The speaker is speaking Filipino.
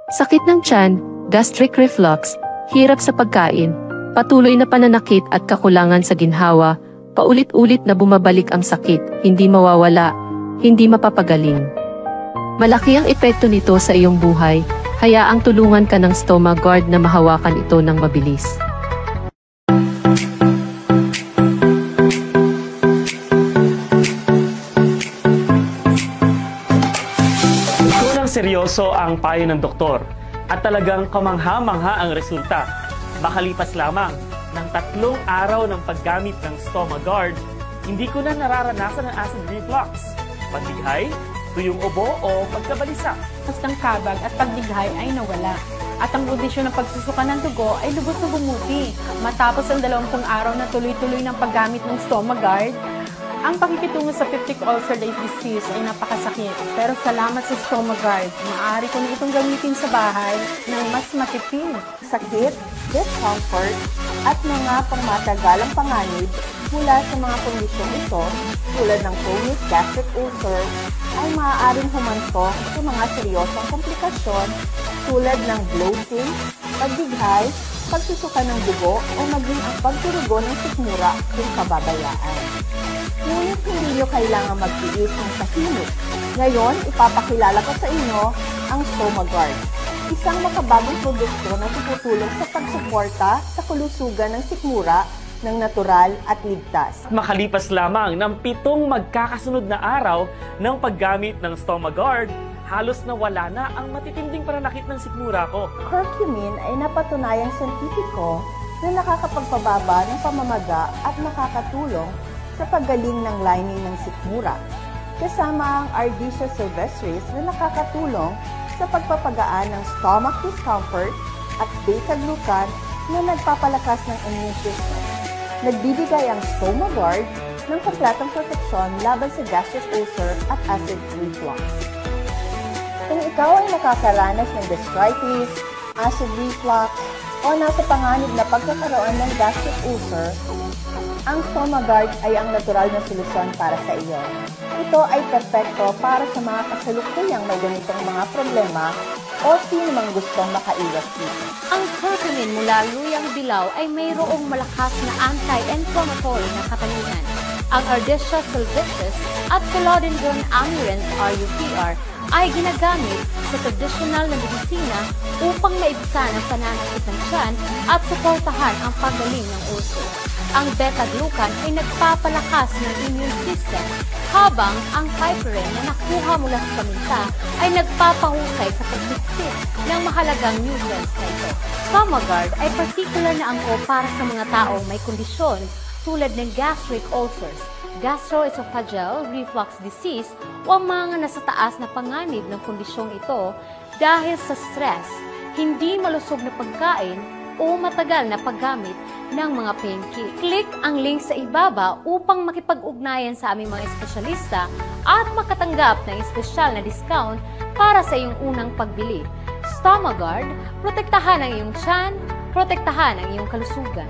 Sakit ng tiyan, gastric reflux, hirap sa pagkain, patuloy na pananakit at kakulangan sa ginhawa, paulit-ulit na bumabalik ang sakit, hindi mawawala, hindi mapapagaling. Malaki ang epekto nito sa iyong buhay, hayaang tulungan ka ng StomaGuard na mahawakan ito ng mabilis. Seryoso ang payo ng doktor at talagang kamangha-mangha ang resulta. Makalipas lamang ng 3 araw ng paggamit ng StomaGuard, hindi ko na nararanasan ang acid reflux, pagdighay, tuyong ubo o pagkabalisa. Ang kabag at pagdighay ay nawala. At ang kondisyon ng pagsusuka ng dugo ay lubos na bumuti. Matapos ang 20 araw na tuloy-tuloy ng paggamit ng StomaGuard, ang pakikitungo sa peptic ulcer disease ay napakasakit. Pero salamat sa StomaGuard, maaari ko na itong gamitin sa bahay ng mas matipid. Sakit, discomfort, at mga pangmatagalang panganib mula sa mga kondisyong ito, tulad ng chronic gastric ulcer, ay maaaring humantong sa mga seryosong komplikasyon tulad ng bloating, pagdighay, pagsusuka ng dugo o maging ang pagturugo ng sikmura kung kababayaan. Ngunit hindi nyo kailangan magtiis ng tahimik. Ngayon, ipapakilala ko sa inyo ang StomaGuard, isang makabagong produkto na tutulong sa pagsuporta sa kalusugan ng sikmura ng natural at ligtas. Makalipas lamang ng 7 magkakasunod na araw ng paggamit ng StomaGuard, halos nawala na ang matitinding pananakit ng sikmura ko. Curcumin ay napatunayang siyentipiko na nakakapagpababa ng pamamaga at nakakatulong sa paggaling ng lining ng sikmura, kasama ang Ardisia silvestris na nakakatulong sa pagpapagaan ng stomach discomfort at beta-glucan na nagpapalakas ng immune system. Nagbibigay ang StomaGuard ng kompletong proteksyon laban sa gastric ulcer at acid reflux. Kung ikaw ay nakakaranas ng gastritis, acid reflux, o nasa panganib na pagkakaroon ng gastric ulcer, ang StomaGuard ay ang natural na solusyon para sa iyo. Ito ay perfecto para sa mga kasalukuyang may ganitong mga problema o sino mang gustong makaiwas dito. Ang curcumin mula luyang dilaw ay mayroong malakas na anti-inflammatory na katangian. Ang Ardisia silvestris at Philodendron amirans RUPR ay ginagamit sa tradisyonal na medisina upang maibsan ang pananakit ng tiyan at suportahan ang paggaling ng ulcer. Ang beta-glucan ay nagpapalakas ng immune system, habang ang piperine na nakuha mula sa paminta ay nagpapahusay sa pagsisip ng mahalagang nutrients na ito. StomaGuard ay particular na angkop para sa mga taong may kondisyon tulad ng gastric ulcers, gastroesophageal reflux disease o ang mga nasa taas na panganib ng kondisyong ito dahil sa stress, hindi malusog na pagkain o matagal na paggamit ng mga painkiller. Click ang link sa ibaba upang makipag-ugnayan sa aming mga espesyalista at makatanggap ng espesyal na discount para sa iyong unang pagbili. StomaGuard, protektahan ang iyong tiyan, protektahan ang iyong kalusugan.